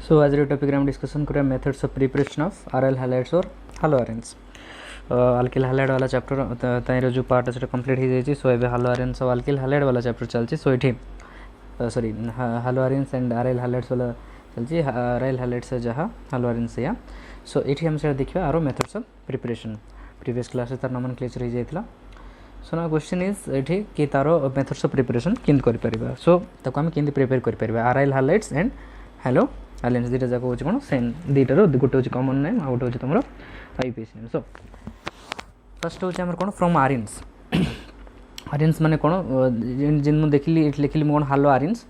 So as a topic हम discussion करें methods of preparation of RL highlights और हालो आरेन्स alkyl highlight वाला chapter ताइर जो पार्ट है कंप्लीट हो जाए सो ए हालो आरेन्स और अल्किल हाइलाइट वाला चैप्टर चलती सो ये sorry haloarenes and RL highlights वाला चलती आरएल हाइलाइट्स जहाँ हालो आरेन्स या सो ये हम से देखा आरो methods of preparation previous class तार नोमेनक्लेचर हो जाता सो ना क्वेश्चन इज ये कि तार मेथड्स ऑफ प्रिपरेशन केमती कर सो ताको आम केमती प्रिपेयर कर आरएल हाइलाइट्स एंड हालो आलेंस दुटा जाक हूँ कौन सेम दुटार गोटे हूँ कमन नेम आ गोटे हूँ तुम आईपीएस नेम सो फर्स्ट हूँ आम कौन फ्रॉम आरिन्स आरिन्स माने कौन जिन मुझे देखिली लिखिली कौन हालो आरिन्स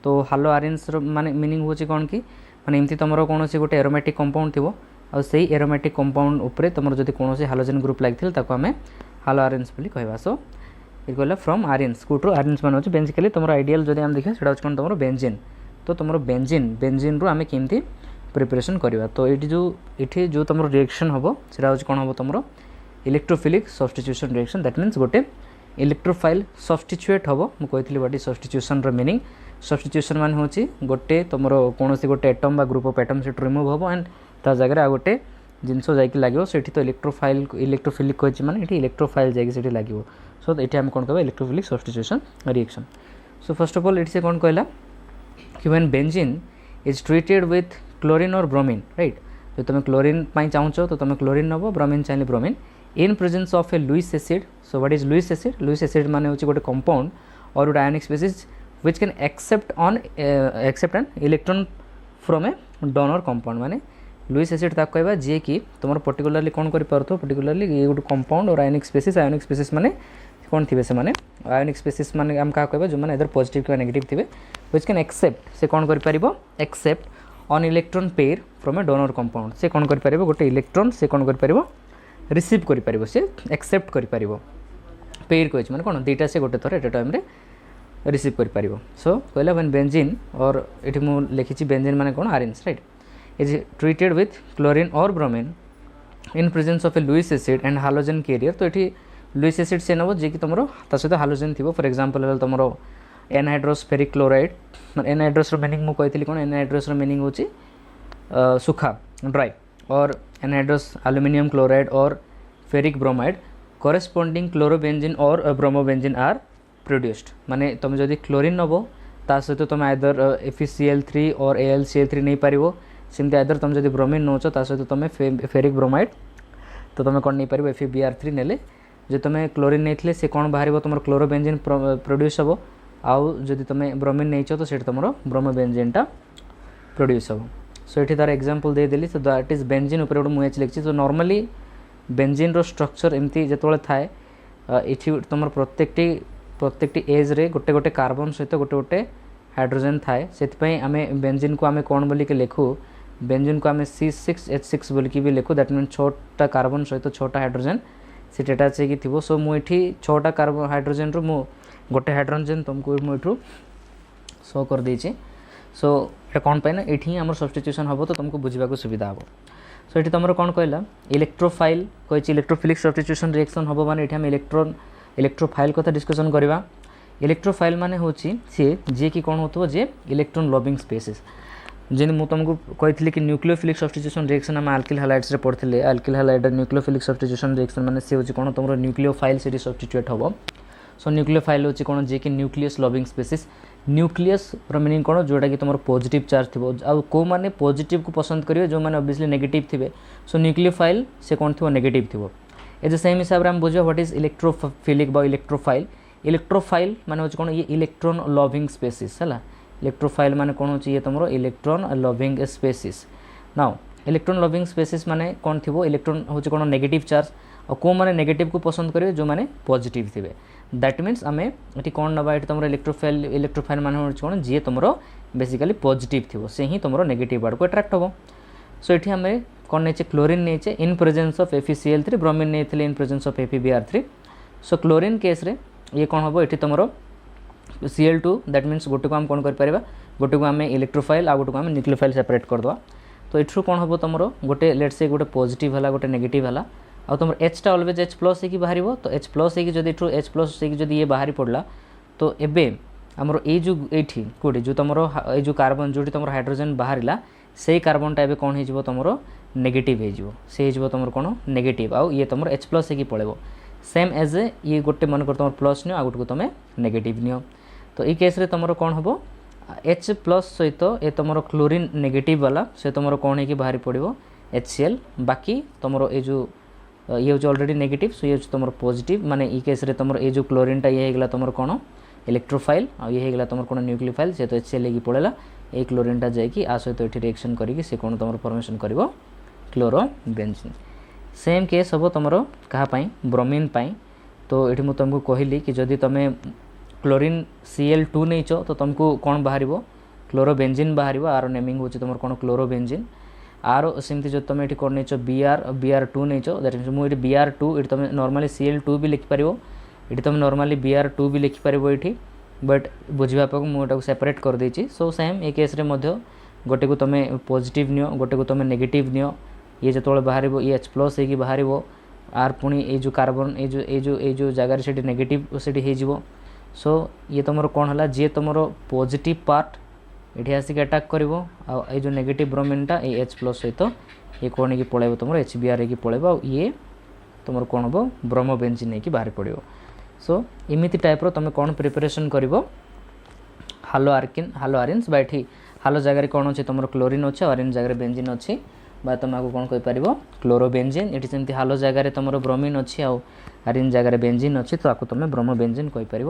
तो हालो आरिन्स माने मीनिंग हूँ कौन कि माने एमती तुम कौन से गोटे एरोमेटिक कंपाउंड थी और से एरोमेटिक कंपाउंड उपरे तुम जब कौन से हालोजेन ग्रुप लगी ताको आम हालो आरिन्स बोली कहवा सो ये कहला फ्रॉम आरिन्स कोट्रु आरिन्स मान हो बेसिकली तुम आइडियल जब आम देखा से कौन तुम बेंजीन तो तुम बेंजीन रू आम केमती प्रिपरेशन करवा तो ये जो तुम रिएक्शन हम से कौन हम तुम electrophilic substitution reaction that means गोटे इलेक्ट्रोफाइल सब्स्टिट्यूएट हम मुझे what is substitution meaning substitution मान हूँ गोटे तुम कौन से गोटे एटम बा ग्रुप ऑफ एटम से रिमूव हम एंड ता जगह आ गोटे जिनस जाकि लगे से तो इलेक्ट्रोफाइल इलेक्ट्रोफिलिक कही माने ये इलेक्ट्रोफाइल जाकि लगे सो ये आम कौन कह electrophilic substitution reaction so first of all ये कौन कहला कि when benzene is treated with chlorine or bromine right जो तुम क्लोरीन चाहूँ तो तुम क्लोरीन नब ब्रोमीन चाहिए bromine in presence of a Lewis acid so what is Lewis acid माने होची गोटे कंपाउंड और गोटे ionic species which can accept an electron from a donor compound माने लुइस एसिड ताक कहबा जे कि तुम पर्टिकुलरली कौन कर पारथो पर्टिकुलरली ये गोटे कंपाउंड और आयनिक स्पीसीज माने कौन थे से माने आयनिक स्पीसीज माने हम क्या कहबा जो माने इधर पॉजिटिव कि नेगेटिव थे व्हिच कैन एक्सेप्ट से कौन कर पारिबो accept an electron pair from a donor compound से कौन कर पारिबो गोटे इलेक्ट्रॉन से कौन कर पारिबो रिसीव कर पारिबो से एक्सेप्ट कर पारिबो पेयर कहछि माने कौन दुटा से गोटे थर एट टाइम रे रिसीव कर पारिबो सो कहला व्हेन बेंजीन और एठी मु लिखिछि बेंजीन माने कौन arenes right is treated with chlorine और bromine in presence of a Lewis acid and halogen carrier तो एठी लुइस एसिड से नब जे कि तुम सहित हालोजेन थी फॉर एग्जांपल तुम एनहाइड्रोस फेरिक क्लोराइड एनहाइड्रोस मीनिंग मुझे कही कौन एनहाइड्रोस मीनिंग हो सुखा ड्राई और एनहाइड्रोस एल्यूमिनियम क्लोराइड और फेरिक ब्रोमाइड कॉरेस्पोंडिंग क्लोरोबेंजीन और ब्रोमोबेंजीन आर प्रोड्यूस्ड माने तुम जब क्लोरीन नब ता सहित तुम आइदर FeCl3 और AlCl3 नहीं पार सेमती आइदर तुम जब ब्रोमीन नौच ता सहित तुम फेरिक ब्रोमाइड तो तुम कौन नहीं पार FeBr3 नेले जो तुम क्लोरीन नहीं से कौन बाहर तुम क्लोरोबेंजीन प्रोड्यूस हम आउ जदि तुम ब्रोमीन नहीं तो से तुम ब्रोमोबेंजीनटा प्रोड्यूस हम सो ये तार एग्जांपल देदेली सो दैट इज बेंजीन उपर गोटे मुझे लिखी सो नॉर्मली बेंजीन रो स्ट्रक्चर एमती जो थाए ये तुम प्रत्येकटी एज रे गोटे गोटे कार्बन सहित गोटे गोटे हाइड्रोजेन थाए से आम बेंजीन को आम कौन बोलिक लिखू बेंजीन को आम C6H6 बोलिकी भी लिखू दैट मीन 6टा कार्बन सहित 6टा हाइड्रोजेन से अटैच होगी थी सो मुझे 6टा कार्बन हाइड्रोजेन रु मु गोटे हाइड्रोजेन तुमको मुझे शो कर देछि सो ये कौन पाए ना ये आम सब्स्टिट्यूशन हम तो तुमको बुझा सुविधा हम सो ये तुम कौन कहला इलेक्ट्रोफाइल कही इलेक्ट्रोफिलिक सब्स्टिट्यूशन रिएक्शन हम माने ये आम इलेक्ट्रोफाइल कथा डिस्कसन करवा इलेक्ट्रोफाइल माने होची सी जे कि कौन होतो जे इलेक्ट्रॉन लविंग स्पेसीज जिन मु तुमको कही कि न्यूक्लियोफिलिक सब्स्टिट्यूशन रिएक्शन आम अल्किल हाइलाइट्स रे पढ़ते alkyl highlight nucleophilic substitution reaction माने से होची कौन तुम न्यूक्लियोफाइल से सब्स्टिट्यूट हम सो न्यूक्लियोफाइल होची कौन जे कि nucleus loving species nucleus meaning कौन जोटा कि तुम पॉजिटिव चार्ज थी आउ को माने पॉजिटिव को पसंद करेंगे जो मैंने ऑब्वियसली नेगेटिव थे सो न्यूक्लियोफाइल से कौन थी नेगेटिव थी एज सेम हिसाब से आम बुझा व्हाट इज इलेक्ट्रोफिलिक बा इलेक्ट्रोफाइल माने होची कौन ये इलेक्ट्रॉन लविंग स्पेसीज है इलेक्ट्रोफाइल माने कौन होची ये तुम electron loving species now electron loving species माने कौन थी इलेक्ट्रॉन होची कौन नेगेटिव चार्ज और को माने नेगेटिव को पसंद करेंगे जो मैंने पॉजिटिव थे दैट मीन्स आम ये कौन नवा ये तुम इलेक्ट्रोफाइल माने होची कौन जी तुम बेसिकली पॉजिटिव थी से ही तुम नेगेटिव आड़ को अट्राक्ट हम सो ये आम कौन नहीं क्लोरीन नहीं इन प्रेजेंस ऑफ FeCl3 ब्रोमीन नहीं इन presence of FeBr3 so chlorine case रे ये कौन हम ये तुम Cl2 दैट मीन्स गोटे को आम कौन कर गोटे को आम इलेक्ट्रोफाइल आ गोटे को आम न्यूक्लियोफाइल सेपरेट करदे तो यू कौन हम तुम गोटे लेट से गोटे पॉजिटिव है गोटे नेगेटिव है आ तुम H ऑलवेज H+ होगी बाहर तो H+ होगी जब H+ होगी ये बाहरी पड़ा तो एबे आमर ये जो कौटी जो तुम ये जो कार्बन जो तुम हाइड्रोजेन बाहर से कार्बनटा एबे कौन हो तुम नेगेटिव हो से हो तुम कौन नेगेटिव आउ ये तुम H प्लस हो पड़े सेम एज ये गोटे मन कर तुम प्लस नियो आ गोटे को तुम नेगेटिव नियो तो ये केस रे तुम कौन हम H प्लस सहित ये तुम क्लोरीन नेगेटिव वाला से तुम कौन हो बाहरी पड़ो HCl बाकी तुम ये जो ये हूँ ऑलरेडी नेगेटिव सो ये हूँ तुम पॉजिटिव माने ये केस रे तुम ये जो क्लोरीनटा ये होगा तुम कौन इलेक्ट्रोफाइल आ ये होगा तुम कौन न्यूक्लियोफाइल से तो HCl लेके पड़ेगा ये क्लोरीनटा जाकि आ सहित ये रिएक्शन करी से कौन तुम फॉर्मेशन कर क्लोरोबेंजीन सेम केस हम तुम कहाँपाई ब्रोमीन पाई तो ये मुझे तुमको कहली कि जदि तुम क्लोरीन Cl2 नहींच तो तुमको कौन बाहर क्लोरोबेंजीन बाहर आर नेमिंग हो तुम कौन क्लोरोबेंजीन आर सेमती जो तुम ये कौन नहीं Br2 नहीं दैट मीन्स मुझे Br2 ये तुम नॉर्मली Cl2 भी लिखिपर ये तुम नॉर्मली Br2 भी लिखिपर ये बट बुझाप मुझे सेपरेट कर देछि सो सेम ये केस रे मध्य गोटे को तुम पॉजिटिव नियो गोटे को तुम नेगेटिव नियो ये जो बाहर ये H प्लस हो बाहर आर पुणी ये जो कार्बन ये जो जगार से नेगेटिव से हो सो ये तुम कौन है जी तुम पॉजिटिव पार्ट ये आसिक अटैक कर जो नेगेटिव ब्रोमीनटा ये H प्लस सहित ये कौन हो पड़े तुम HBr हो पड़े ये तुम कौन हम ब्रोमोबेंजीन नहीं बाहर पड़ो सो इमिति टाइप्र तुम कौन प्रिपरेशन कर हालो आरिन्स बा ये हालो जगह कौन अच्छे तुम क्लोरीन अच्छे आरिन जगह बेंजीन अच्छी बा तुम आपको कौन कहीपर क्लोरोबेंजीन ये सेमती हालो जगह तुम ब्रोमीन अच्छी आरिन जगह बेंजीन अच्छी तो आपको तुम ब्रोमोबेंजीन कहीपर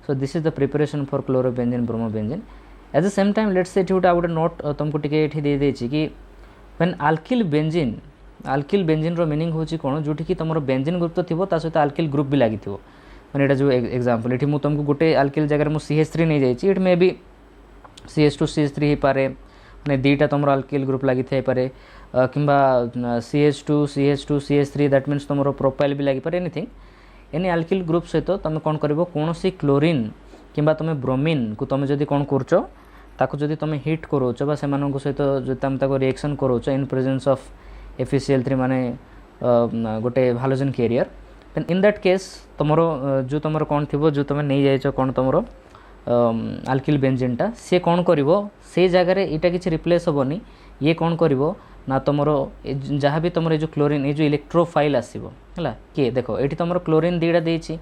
so this is the preparation for chlorobenzene bromobenzene at the same time let's say गोटे नोट तुमको टे दे कि व्हेन अल्किल बेंजीन रो मीनिंग होची कौन जोठी कि तुम बेंजीन ग्रुप तो थी सहित अल्किल ग्रुप भी लगी मैंने यहाँ जो एग्जांपल ये मुझे तुमको गोटे अल्किल जगह मुझे CH3 नहीं जाइए it may be CH2 CH3 हो पारे मैंने दीटा तुम अल्किल ग्रुप लगी थे पारे किंबा CH2 CH2 CH3 that means तुम प्रोफाइल भी लगी पारे एनीथिंग एनी अल्किल ग्रुप सहित तुम कौन कर कौन सी क्लोरीन किंबा तुम ब्रोमीन को तुम जदि कौन कर तुम हिट करोच से सहित जो तुम रिएक्शन करोच इन प्रेजेंस ऑफ FeCl3 माने गोटे halogen carrier then in that case तुमर जो तुम कौन थी जो तुम नहीं जाइए कौन तुम अल्किल बेंजीनटा सी कौन कर से जगह यहाँ किसी रिप्लेस हेनी ये कौन कर ना तुम जहाँ भी तुम जो क्लोरीन ये जो इलेक्ट्रोफाइल आसो है किए देख ये तुम क्लोरीन दीटा देती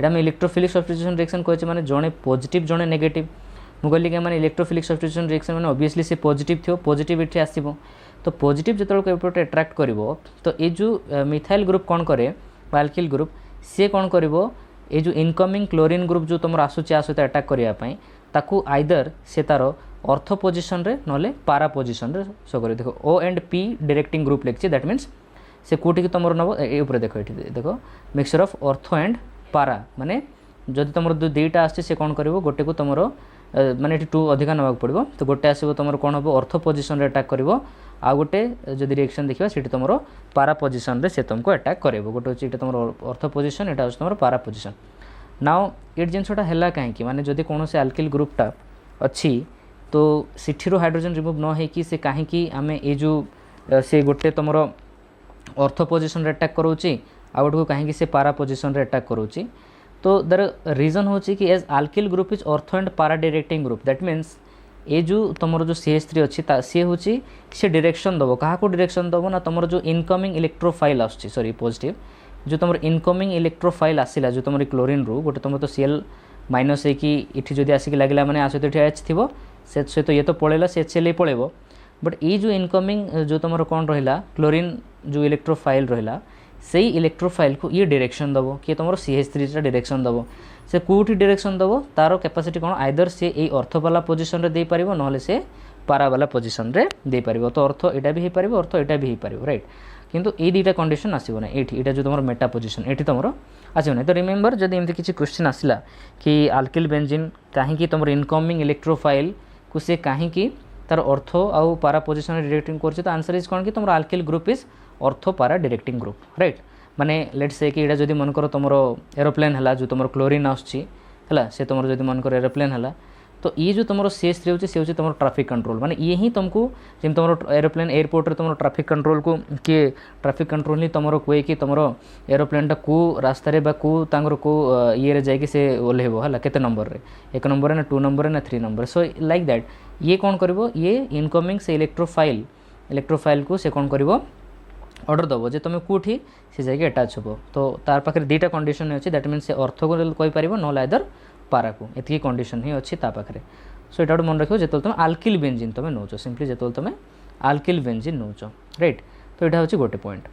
आम इलेक्ट्रोफिलिक सब्स्टिट्यूशन रिएक्शन कहे मैंने जड़े पॉजिटिव जड़े नेगेटिव मुझे कहली कि इलेक्ट्रोफिलिक सब्स्टिट्यूशन रिएक्शन मैंने ऑब्वियसली से पॉजिटिव थी पॉजिटिव ये आसो तो पॉजिटिव जो अट्रैक्ट कर तो ये जो मिथाइल ग्रुप कौन करे अल्किल ग्रुप सी कौन कर ये जो इनकमिंग क्लोरीन ग्रुप जो तुम आसूची आ सहित अटैक करने ताकू आइदर से तार ऑर्थो पोजिशन रे नले पारा पोजिशन रे शो कर देखो O and P directing group लिखी दैट मीन्स से कोटी की तुम नब ये देख ये देख मिक्सचर ऑफ ऑर्थो एंड पारा माने जदि तुम जो दुईटा आसे कौन कर गोटे को तुम माने टू अधिका नवा पड़ो तो गोटे आसो तुम कौन हम ऑर्थो पोजिशन रे अटैक कर आ गोटे जदि रिएक्शन देखा से तुम पारा पोजिशन रे से तुमको अटैक कर गोटे हूँ तुम ऑर्थो पोजिशन यहाँ हूँ तुम पारा पोजिशन नाउ ये जिनसा है कहीं माने जदि कौन से अल्किल ग्रुपटा अच्छी तो सिठी हाइड्रोजन रिमूव न होकि से कहीं आम ये जो से गोटे तुम ऑर्थो पोजिशन रे अटैक करोची आ गोटे को कहीं से पारा पोजिशन रे अटैक करोची तो दर रीजन होची कि as alkyl group is ortho and para directing group that means ये जो तुम जो CH3 अच्छी सी हूँ से डायरेक्शन दब क्या डायरेक्शन दब ना तुम जो इनकमिंग इलेक्ट्रोफाइल आसची सॉरी पॉजिटिव जो तुम इनकमिंग इलेक्ट्रोफाइल आसला जो तुम क्लोरीन रू गोटे तुम तो Cl माइनस होती जदि आसिक लगे मैंने आस H थी से सहित ये तो पलैला से HCl पलैब बट ये जो इनकमिंग जो तुम कौन रहा क्लोरीन जो इलेक्ट्रोफाइल रहा से इलेक्ट्रोफाइल को ये डायरेक्शन दब कि तुम CH3 डायरेक्शन दब से कौटी डायरेक्शन दब तार कैपेसिटी कौन आइदर से ये अर्थ वाला पोजिशन रे दे पारिबो नहले से पारा वाला पोजिशन रे दे पारिबो तो अर्थ एटा भी हो पारिबो अर्थ एटा भी हो पारिबो राइट किंतु ये दुईटा कंडीशन आसो ना ये जो तुम मेटा पोजिशन ये तुम आसो ना तो रिमेम्बर जब एमती किसी क्वेश्चन आसला कि अल्किल बेंजीन कहीं तुम इनकमिंग इलेक्ट्रोफाइल को सी कहीं तार अर्थ आउ पारा पोजिशन डायरेक्टिंग कर तो आंसर इज कौन कि तुम अल्किल ग्रुप इज ऑर्थो पारा डायरेक्टिंग ग्रुप राइट माने लेट्स से कि जदि मन कर तुम एरोप्लेन है जो तुम क्लोरीन आसुची से तुम जब मन कर एरोप्लेन है तो ये जो तुम CH3 होची से तुम ट्रैफिक कंट्रोल माने ये ही तुमको जब तुम एरोप्लेन एयरपोर्ट रे तुम ट्रैफिक कंट्रोल को किए ट्रैफिक कंट्रोल ही तुम कहे कि तुम एरोप्लेनटा को रास्तार को ये जाकि से ओल्हेब है केते नंबर रे 1 नंबर ना 2 नंबर ना 3 नंबर सो लाइक दैट ये कौन करिवो ये इनकमिंग से इलेक्ट्रोफाइल को से कौन करिवो ऑर्डर दबो जे तुम कोठी से जाके अटैच हो तो तार पाखे दुईटा कंडीशन अच्छी दैट मीन्स से अर्थ को कहि परिबो न आइदर पारा को एतकी कंडीशन ही अच्छी ता पाखे सो एटा मन रखियो जेतल तुम आल्किल बेंजीन तुम नौच सिंपली जेतल तुम आल्किल बेंजीन नौच राइट तो यहाँ हूँ गोटे पॉइंट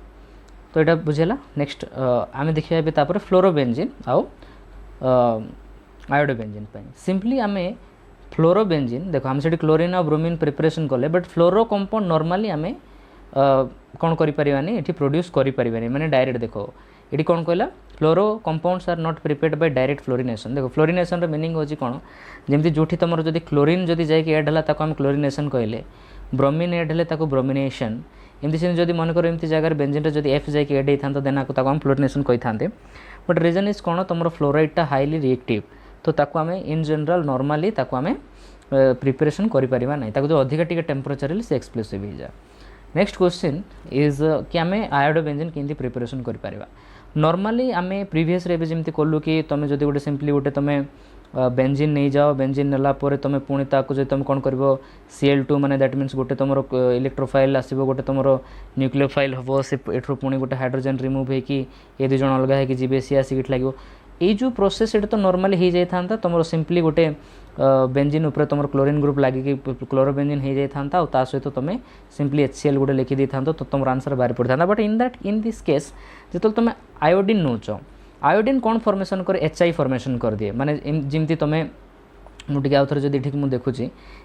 तो यहाँ बुझेगा नेक्स्ट आम देखा भी तापर फ्लोरोबेंजीन आउ आयोडोबेंजीन सिंपली आम फ्लोरोबेंजीन देखो हम से क्लोरीन और ब्रोमीन प्रिपरेशन कले बट फ्लोरो कंपाउंड नॉर्मली आम कौन करें ये प्रोड्यूस करें माने डायरेक्ट देखो ये कौन कहला fluoro compounds are not prepared by direct fluorination देखो फ्लोरिनेशन रो मीनिंग होची कौन जमती जो तुम जब क्लोरीन जदि जाकि एड है ताको हम क्लोरिनेशन कहले ब्रोमीन एड है ताको ब्रोमिनेशन एमती से जब मन कर एमती जगह बेंजीन जब एफ जाकि एड होता देन ताको हम फ्लोरिनेशन कही था बट रीजन इज कौन तुम फ्लोराइडटा हाईली रिएक्टिव तो ताको आम इन जनरल नॉर्मली ताको आम प्रिपरेशन करें ना जो अधिक टी टेम्परेचर से एक्सप्लोसिव हो जाए नेक्स्ट क्वेश्चन इज कि आम आयोडोबेंजीन केमती प्रिपरेशन करें नॉर्मली आम प्रीवियस रे जमी कलु कि तुम जो गोटे सिंपली गोटे तुम बेंजीन नहीं जाओ बेंजीन नेला तुम पुणी ताको जो तुम कौन कर Cl2 माने दैट मीन्स गोटे तुम इलेक्ट्रोफाइल आसो गोटे तुम न्यूक्लियोफाइल हम से एठू पुणी गोटे हाइड्रोजन रिमूव होगी ये दुज अलग होगी सी आसिक लगे ये जो प्रोसेस ये तो नॉर्मली हो जाता तुम सिंपली गोटे बेंजीन उपर तुम क्लोरीन ग्रुप लगे क्लोरोबेंजीन हो जाता और सहित तुम सिंपली HCl गोटे लिखी था तो तुम आंसर बाहरी पड़ था बट इन दिस केस जो तुम आयोडीन नौच आयोडीन कौन फॉर्मेशन करे HI फॉर्मेशन कर दिए माने जमती तुम मुझे आउ थे जब ठीक मुझे देखुची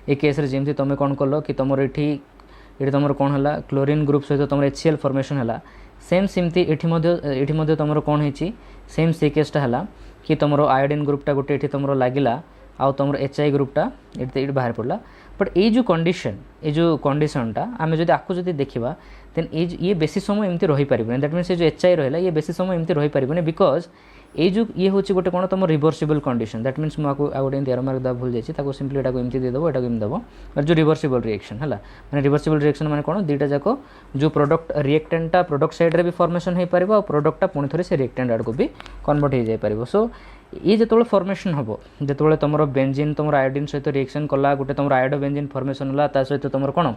ये केस जमती तुम कौन कल कि तुम ये तुम कौन है क्लोरीन ग्रुप सहित तुम HCl फॉर्मेशन है सेम सेमती ये तुम कौन होती सेम से केसटा है कि तुम आयोडीन ग्रुपटा गोटे ये तुम लगिला आउ तुम HI ग्रुपटा ये बाहर पड़ा बट ये जो कंडीशनटा आम जो आपको जो देखा देन ये बेसी समय एमती रही पारे दैट मीन्स जो HI रहा ये बेसी समय एमती रही पारे बिकज ये हूँ गोटे कौन तुम रिवर्सिबल कंडीशन दैट मीन्स मुझे गोटे एरो मार्क देवा भूल जाइए ताको सिंपली एटा एमती देदेव एटा देव जो रिवर्सिबल रिएक्शन है मैंने रिवर्सिबल रिएक्शन माने कौन दुईटा जाक जो प्रोडक्ट रिएक्टेंटा प्रोडक्ट साइड रे भी फॉर्मेशन हो पार और प्रोडक्टा पुणी थे से रिएक्टेंट आड़ को भी कन्वर्ट हो जाए सो ये जो फॉर्मेशन हम जो तुम बेंजीन तुम आयोडीन सहित रिएक्शन कला गोटे तुम आयोडो बेंजीन फॉर्मेशन है सहित तुम कौन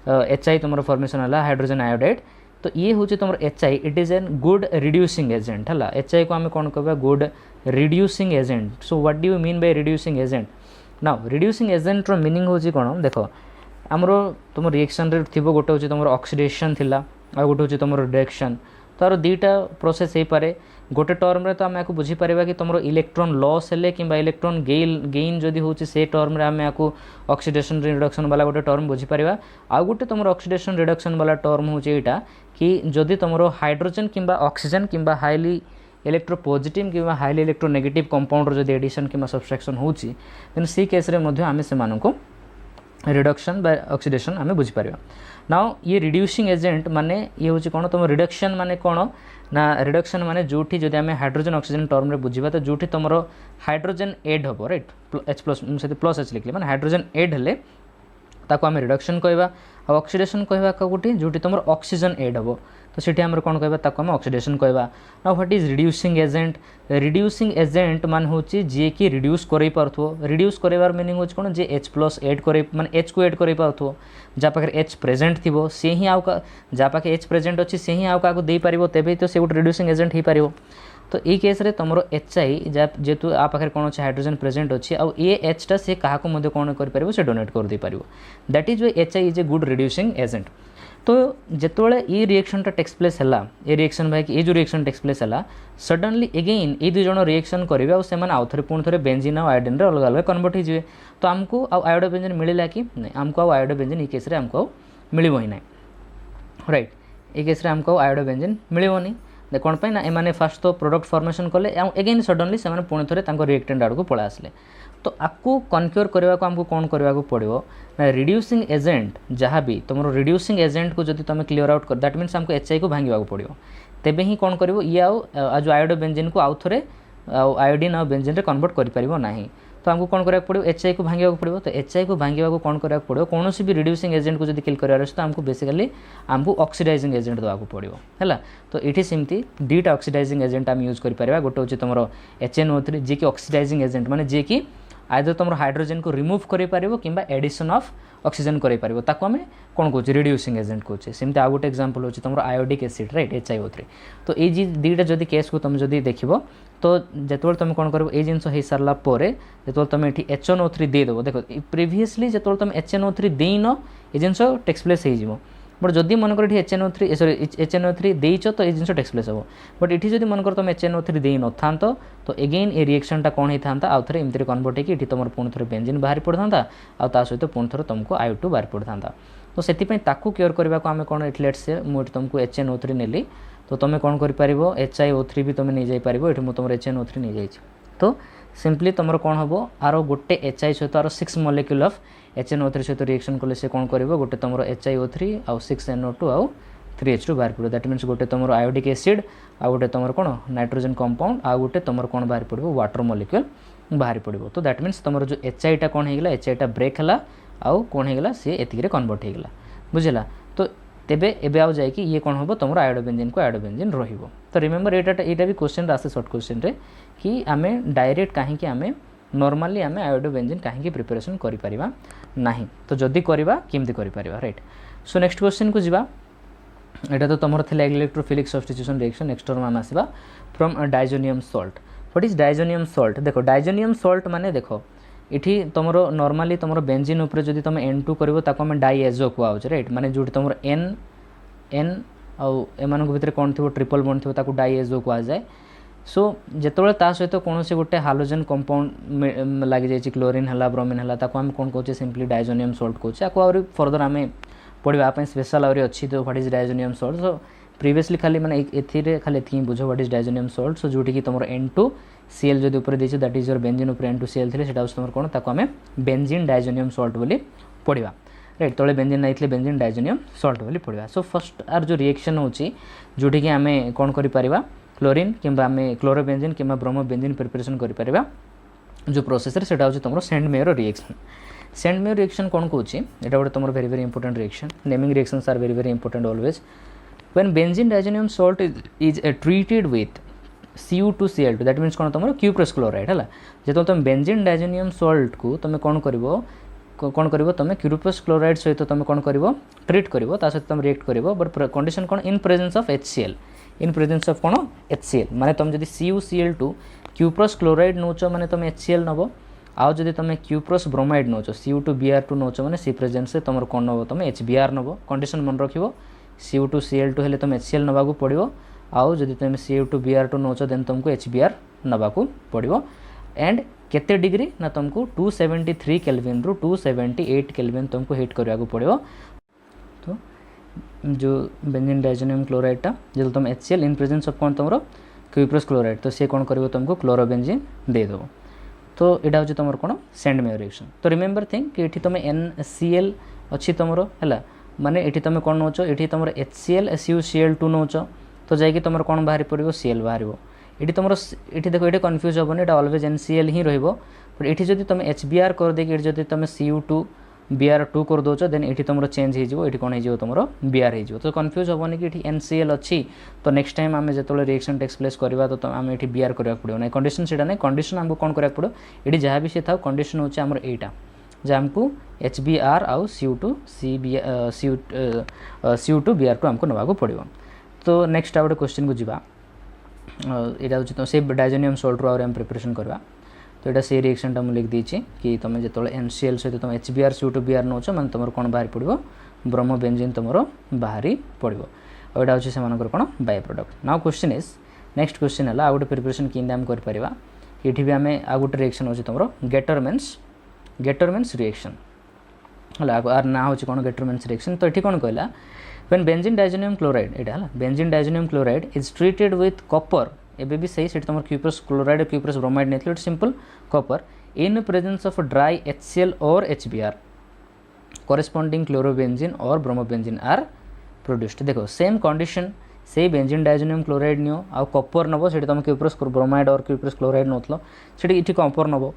HI तुम फॉर्मेशन है हाइड्रोजन आयोडाइड तो ये हूँ तुम HI it is an good reducing agent है HI को आम कौन कह good reducing agent so what do you mean by reducing agent now reducing agent रो मीनिंग होची कौन देख आमर तुम रिएक्शन रे थी गोटे हूँ तुम ऑक्सीडेशन थिला आ गोटे हूँ तुम रिडक्शन तार दुईटा प्रोसेस हो पारे गोटे टर्म रे तो आम आपको बुझीपर कि तुम इलेक्ट्रॉन लॉस हेले कि इलेक्ट्रॉन गेन जदि होची से टर्म रे आम आपको ऑक्सीडेशन रिडक्शन वाला गोटे टर्म बुझीपर आउ गोटे तुम ऑक्सीडेशन रिडक्शन वाला टर्म होची एटा कि जदि तुम हाइड्रोजन किंबा ऑक्सीजन किंबा हाईली इलेक्ट्रोपॉजिटिव कि हाईली इलेक्ट्रोनेगेटिव कंपाउंड जदि एडिशन किंबा सब्सट्रैक्शन होची देन सी केस रे मध्य आम से रिडक्शन बा ऑक्सीडेशन आम बुझीपर नाउ ये रिड्यूसिंग एजेंट माने ये हूँ कौन तुम रिडक्शन माने कौन ना रिडक्शन माने जोठी जदि आम हाइड्रोजन ऑक्सीजन टर्म रे बुझा तो जोठी तुम हाइड्रोजन एड हम राइट H++ लिखली माने हाइड्रोजन एड हेले ताको आम रिडक्शन कहवा आ ऑक्सीडेशन कहवा गोटे जोटी तुम ऑक्सीजन एड हम तो सीठी आम कौन कहवा ताको आम ऑक्सीडेशन कहवा ना व्हाट इज रिड्यूसिंग एजेंट मान हूँ जी कि रिड्यूस कर पार्थो रिड्यूस करार मीनिंग हूँ कौन जे H+ एड कर माने H को एड कर पार्थो जहाँ पाखे H प्रेजेंट थी से ही आउ जहाँ पाखे H प्रेजेंट अच्छी से ही आउ क्या दे पार तेज तो से गोटे रिड्यूसिंग एजेंट हो पार तो ये केस रे तुम HI जेहेतु आ पाखे कौन अच्छे हाइड्रोजन प्रेजेंट अच्छी आउ ये Hटा से क्या कौन कर से डोनेट कर दे पार that is why HI is a good reducing agent तो जितेबाला ये रिएक्शन टेक्स प्लेस है ये रिएक्शन भाई ये जो रिएक्शन टेक्स प्लेस है सडनली एगेन ये दुई जन रिएक्शन करेंगे और से आउ थे पुणी थे बेंजीन और आयोडीन अलग अलग कन्वर्ट हो तो आमको आयोडो बेंजीन मिलला कि नहीं आमको आयोडो बेंजीन ये केस रे आमको मिल ही ना राइट ये केस रे आमको आयोडो बेंजीन मिलनी कौन पाई ना एमाने फास्ट तो प्रोडक्ट फॉर्मेशन कले एगेन सडनली से पुणी थे रिएक्टेंट आड़ को पड़ा आसले तो आपको कन्क्योर करने को आमको कौन करने पड़ो ना रिड्यूसिंग एजेंट जहाँ भी तुम रिड्यूसिंग एजेंट को जब तुम क्लीयर आउट कर दैट मीन्स आमको HI को भांगा पड़ो तेबे ही कौन कर ये जो आयोडो बेंजीन को आउ थे आयोडीन और बेंजीन रे कन्वर्ट कर ना तो आमको कौन करा पड़ो HI को भांगा पड़ो तो HI को भांगा कौन करा पड़ो कौन भी रिड्यूसिंग एजेंट को जब किल करार तो आमको बेसिकली आमको ऑक्सीडाइजिंग एजेंट देवाक पड़ो है तो ये सेमती दुईटा ऑक्सीडाइजिंग एजेंट आम यूज कर गोटे हूँ तुम HNO3 जी कि ऑक्सीडाइजिंग एजेंट माने जी कि आइदर तुम हाइड्रोजेन को रिमूव करें कि एडिशन ऑफ ऑक्सीजन करें ताको आम कौन कौचे रिड्यूसिंग एजेंट कौचे सेमती आउ गोटे एग्जांपल होची तुम आयोडिक एसिड राइट HiO3 तो ये दुईटा जदि केस को तुम जदि देखिबो तो जेतोल तुम कौन करबो ए जिंस हो सारा परे जेतोल तुम एठी HNO3 दे देबो देखो प्रीवियसली जेतोल तुम HNO3 देइनो ए जिंस टेक्स प्लेस हो जिवो बट जदि मनकर ये HNO3 सॉरी HNO3 देइछ तो ये जिंस टेक्स प्लेस हो बट इठी जदि मनकर तुम HNO3 देइ न थांतो तो अगेन ए रिएक्शन टा कोन हे थांता आउ थरे एमतिर कन्वर्ट हे कि इठी तुमर पुन थरे बेंजीन बाहरी पड़थांता आ ता सहित पुन थरे तुमको IO2 बाहरी पड़थांता तो सेति पई ताकू केयर करबा को आमे कोन एट लेट्स से मु तुमको HNO3 नेली तो तुम कौन करिपारिबो HiO3 भी तुम नहीं जाई पारिबो एठी मु तुमर HNO3 नहीं जाइछि तो सिंपली तुमर कौन हबो आरो गोटे HI सहित आरो 6 मॉलिक्यूल ऑफ HNO3 सहित रिएक्शन कले से कौन करिवो गोटे तुमर HiO3 आ 6NO2 आ 3H2 बाहर पड़ो दैट मीन्स गोटे तुमर आयोडिक एसिड आ गोटे तुमर कौन नाइट्रोजन कंपाउंड आ गोटे तुमर कौन बाहर पड़ो वाटर मॉलिक्यूल बाहर पड़ो तो दैट मीन्स तुमर जो HI टा कौन हेगला HI टा ब्रेक हला आ कौन हेगला से एतिके कन्वर्ट हेगला बुझला तो तेबे एबे आउ जाय कि ये कौन होबो तुमर आयोडोबेंजीन को आयोडोबेंजीन रहिबो तो रिमेंबर एटा भी क्वेश्चन आसे शॉर्ट क्वेश्चन रे कि आमे डायरेक्ट काहे कि आमे नॉर्मली आमे आयोडोबेंजीन काहे कि प्रिपरेशन करि परिबा नाही तो जदी करबा केमति करि परिबा राइट सो नेक्स्ट क्वेश्चन को जिबा एटा तो तुमर थिला electrophilic substitution reaction next term हम आसीबा from diazonium salt what is diazonium salt देखो डाइजोनियम सॉल्ट माने देखो इठी तुमर नॉर्मली तुमर बेंजीन ऊपर जदी तुम N2 करबो ताको हम डाइएजो कोआउच राइट माने जोटी तुमर N आउ एमान को भितर कोन थिबो ट्रिपल बॉन्ड थिबो ताको डाइएजो कोआ जाय सो जेतबेले ता सहित कोनोसी गोटे हालोजन कंपाउंड लागि जाय छि क्लोरीन हला ब्रोमीन हला ताको हम कोन कहचे सिंपली डाइजोनियम सॉल्ट कहचे आको और फर्दर हमें पढिबा पय स्पेशल और अछि तो what is diazonium salt so previously खाली माने एथिरे खाली एथि बुझो what is diazonium salt so जोटी कि तुमर N2 Cl जदि ऊपर देछि दैट इज योर बेंजीन ऊपर N2 Cl थिले सेटा तुमर कोन ताको हमें बेंजीन डाइजोनियम सॉल्ट बोली पढिबा राइट तले बेंजीन नाइथले बेंजीन डाइजोनियम सॉल्ट बोली पढिबा सो फर्स्ट आर जो रिएक्शन होछि जोटी कि हमें कोन करि परिबा क्लोरीन किंबा हमें क्लोरोबेंजीन किंबा ब्रोमोबेंजीन प्रिपरेशन करि परिबा जो प्रोसेस रे सेटा होछि तुमरो Sandmeyer reaction Sandmeyer reaction कोन कहछि एटा गोटे तुमरो very very important reaction naming reactions are very very important always when benzene diazonium salt is treated with Cu2Cl2 that means कोन तुमरो क्यूप्रस क्लोराइड हला जेतो तुम बेंजीन डाइजोनियम सॉल्ट को तुम कोन करिवो तुम क्यूप्रस क्लोराइड सहित तुम कोन करिवो ट्रीट करिवो ता सहित तुम रिएक्ट करिवो बट कंडीशन कोन in presence of HCl in presence of कोन HCl माने तुम जदि CuCl2 क्यूप्रस क्लोराइड नोचो माने तुम HCl नबो आउ जदि तुम क्यूप्रस ब्रोमाइड नोचो Cu2Br2 नोचो माने सी प्रेजेंस से तुम कोन नबो तुम HBr नबो कंडीशन मन रखिवो Cu2Cl2 हेले तुम HCl नबा को पड़िवो आउ जदि तुम Cu2Br2 नोचो देन तुमको HBr नबा को पड़िवो एंड केते डिग्री ना तुमको 273 केल्विन रु 278 केल्विन तुमको हीट करया को पड़िवो तो जो बेंजीन डाइजोनियम क्लोराइड टा जदि तुम HCl इन प्रेजेंस ऑफ कोन तुमरो क्यूप्रस क्लोराइड तो से कोन करिवो तुमको क्लोरोबेंजीन दे दो तो एटा होची तुमर कोन सेंड मेयर रिएक्शन तो रिमेंबर थिंग कि एठी तुम NCl अछि तुमरो हला माने एठी तुम कोन नोचो एठी तुमर HCl CuCl2 नोचो तो जाय कि तुमर कोन बाहरी पड़िवो Cl बाहरिवो एठी तुमर एठी देखो एठी confuse होबोनी Etah always NCl he रहइबो but एठी जदि तुम HBr कर दे कि जदि तुम Cu2Br2 कर दोचो देन एठी तुमरो चेंज हे जिवो एठी कोन हे जिवो तुमरो Br हे जिवो तो कंफ्यूज होबोनी कि एठी NCl अछि तो नेक्स्ट टाइम आमे जेतोले रिएक्शन टेक्स प्लेस करबा तो आमे एठी Br करबा पड़िवो नै कंडीशन सेटा नै कंडीशन हमको कोन करबा पड़ो एठी जहा भी से थाउ कंडीशन होचे हमर एटा जे हमको HBr आउ Cu2Br2 हमको नबा को पड़िवो तो नेक्स्ट आउट क्वेश्चन को जिबा एटा होची तो से डाइजोनियम सॉल्ट रो हम प्रिपरेशन करबा तो एटा से रिएक्शन टा मु लिख दी छी कि तुम जेतोले NCl सहित तुम HBr Cu2Br नोचो माने तुमर कोन बाहरी पड़िवो ब्रोमोबेंजीन तुमरो बाहरी पड़िवो और एटा होची से मानकर कोन by product now question is next question हला आउट प्रिपरेशन किंदा हम कर परिबा एठी भी हमें आउट रिएक्शन होची तुमरो गेटरमेंस रिएक्शन हला आर ना होची कोन गेटरमेंस रिएक्शन तो एठी कोन कहला when benzene diazonium chloride एटा हला benzene diazonium chloride is treated with copper एबे भी सही सेट तुमर क्यूप्रस क्लोराइड क्यूप्रस ब्रोमाइड नेथले simple copper in presence of dry HCl और HBr corresponding chlorobenzene और bromobenzene are produced देखो सेम कंडीशन से बेंजीन डाइजोनियम क्लोराइड नियो आ कॉपर नबो सेट तुम क्यूप्रस ब्रोमाइड और क्यूप्रस क्लोराइड नोथलो सेट इठी कॉपर नबो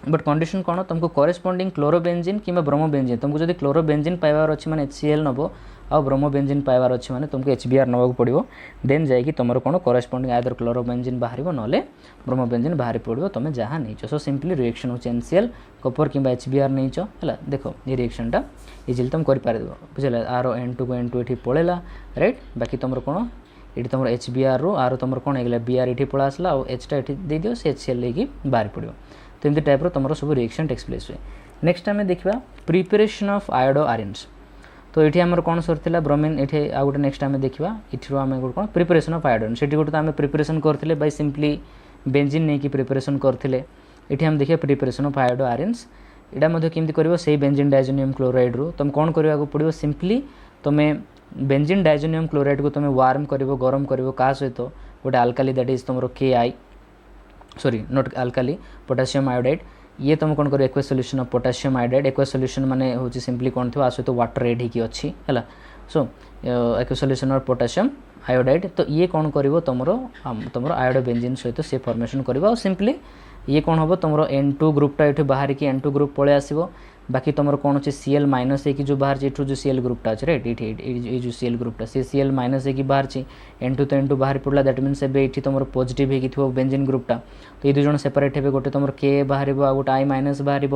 बट कंडीशन कौन तुमको करेस्पोंडिंग क्लोरोबेंजीन कि ब्रोमोबेंजीन तुमको जब क्लोरोबेंजीन पाइबार अच्छी मैंने HCl नब आ ब्रोमोबेंजीन पाइबार अच्छी मैंने तुमको HBr नवाक पड़ो देन जाकि तुम कौन करेस्पोंडिंग आइदर क्लोरोबेंजीन बाहर ना ब्रोमोबेंजीन बाहर पड़ो तुम जहाँ नहीं सो सिंपली रिएक्शन हो NaCl कपर कि HBr नहीं है देख ये रिएक्शनटा इजिली तुम कर बुझे आर N2 को N2 ये पलैला राइट बाकी तुम कौन ये तुम HBr रू आर तुम कौन होगा Br ये पड़ा आसला और Hटा ये दे दियो से HCl लेकिन बाहर पड़ो तो एमती टाइप तुम सब रिएक्शन टेक्स प्लेस हुए। नेक्स्ट आम देखा प्रिपेरेसन ऑफ आयोडो आरेन्स तो ये आम कौन सर ब्रोमीन ये आउ गोटे नेक्स्ट आम देखा ये आम गोटे कौन प्रिपेरेसन ऑफ आयोडोन से गोटे आम प्रिपेरेसन करते बाय सिंपली बेंजीन नहीं कि प्रिपेरेसन करते ये आम देखिए प्रिपेरेसन ऑफ आयोडो आरेन्स यहाँ केमती कर से बेंजीन डाइजोनियम क्लोराइड रू तुम कौन करने पड़ो सिंपली तुम्हें बेंजीन डाइजोनियम क्लोराइड को तुम वार्म कर गरम कर क्या सहित गोटे आल्काली दैट इज तुम KI sorry not alkali potassium iodide ये तुम कौन कर aqua solution of potassium iodide aqua solution माने हूँ सिंपली कौन थो सहित वाटर एड होगी अच्छी है so aqua solution of potassium iodide तो ये कौन कर तुम आयोडो बेंजीन सहित से फॉर्मेशन कर सिंपली ये कौन हम तुम N2 ग्रुपटा ये बाहर की N2 ग्रुप पलि आसो बाकी तुम कौन अच्छे Cl माइनस है कि जो बाहर जो Cl ग्रुपटा अच्छे राइट ये जो Cl ग्रुपटा सी Cl माइनस है कि बाहर N2 तो N2 बाहर पड़ा दैट मीन्स ये तुम पॉजिटिव हो बेंजीन ग्रुपटा तो ये दुज सेपरेट हे गोटे तुम K बाहर आ गोटे I माइनस बाहर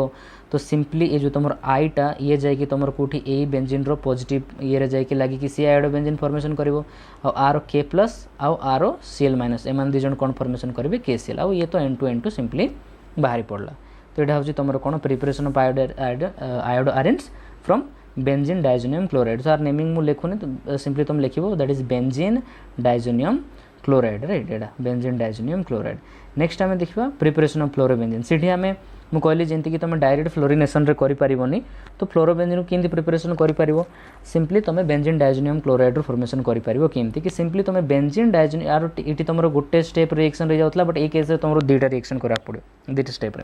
तो सिंपली ये जो तुम आईटा ये जाकि तुम कौटी ए बेंजीन रो पॉजिटिव ये जाकि लगिकी सी आयोडो बेंजीन फॉर्मेशन करिवो आर K प्लस आर Cl माइनस एम दुज कौन फॉर्मेशन करेंगे KCl आउ ये तो N2 N2 सिंपली बाहर पड़ा तो यहाँ हूँ तुम कौन preparation of iodoarenes from benzene diazonium chloride so आर नेमिंग मुझे लिखुनी तो सिंपली तुम लिखो that is benzene diazonium chloride right यहाँ बेंजीन डाइजोनियम क्लोराइड। नेक्स्ट आम देखा प्रिपेरेसन ऑफ फ्लोरोबेंजीन से आम मुझे कहली जमीक तुम डायरेक्ट फ्लोरिनेसन करें तो फ्लोरोबेंजीन को केमती प्रिपेरेसन कर सिंपली तुम बेंजीन डाइजोनियम क्लोराइड फॉर्मेशन करेंगे कि सिंपली तुम बेंजीन डाइजोनियम यार ये तुम गोटे स्टेप रिएक्शन रही जाता बट ये केस तुम दुईटा रिएक्शन करा पड़ो दुईटा step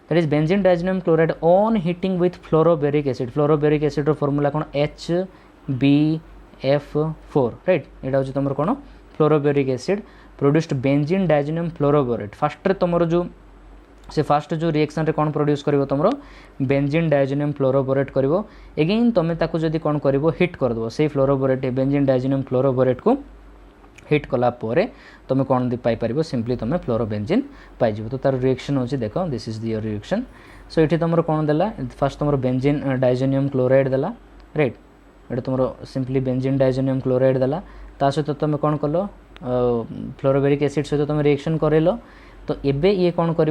that is benzene diazonium chloride on heating with fluoroboric acid formula कौन HBF4 राइट यहाँ हूँ तुम कौन fluoroboric acid produced benzene diazonium fluoroborate fast तुम जो से फास्ट जो रिएक्शन रे कौन प्रोड्यूस कर तुम बेंजीन डाइजोनियम फ्लोरोबोरेट कर एगेन तुम ताको जदि कौन कर हिट करदेव से फ्लोरोबोरेट बेंजीन डाइजोनियम फ्लोरोबोरेट को हिट कलापर तुम कौन पाइपर सिंपली तुम फ्लोरोबेंजीन पाइज तो तार रिएक्शन होची देख this is their reaction so ये तुम कौन देला फास्ट तुम बेंजीन डाइजोनियम क्लोराइड देला राइट ये तुम सिंपली बेंजीन डाइजोनियम क्लोराइड देला ता सहित तुम कौन कल फ्लोरोबेरिक एसिड सहित तुम रिएक्शन करेल तो एबे ये कौन कर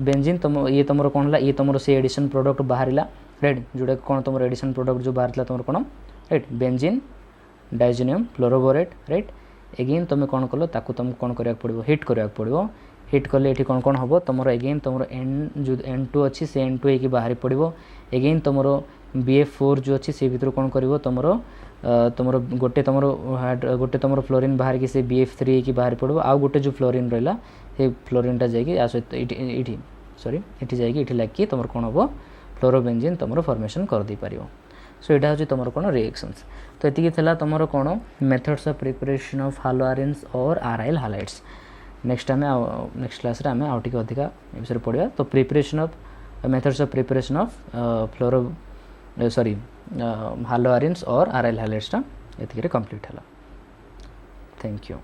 बेंजीन तुम ये तुम कौन है ये तुम से एडिशन प्रोडक्ट बाहर राइट जोटा कौन तुम एडिशन प्रोडक्ट जो बाहर तुम कौन right benzene diazonium fluoroborate right again तुम कौन कल ताकू तुम कौन करा पड़ो हिट करा पड़ो हिट कले ये कौन कौन हम तुम एगेन तुम जो N2 अच्छी से N2 होगी बाहर पड़ो एगेन तुम BF4 जो अच्छी से भर कौन कर तुम गोटे तुम फ्लोरीन बाहर की से BF3 की बाहर पड़ो आउ गोटे जो फ्लोरीन रहा ये फ्लोरीनटा जाकि सहित सॉरी ये जाकि लगे तुम कौन हम फ्लोरोबेंजीन तुम फॉर्मेशन कर दे पार सो यहाँ हूँ तुम कौन रिएक्शंस तो ये तुम कौन methods of preparation of haloarenes और aryl halides next um next class रे आम आउ टिके अधिका विषय पढ़ा तो preparation of methods of preparation of fluoro sorry haloarenes और आराइल हालाइड्सटा ये कंप्लीट है। Thank you.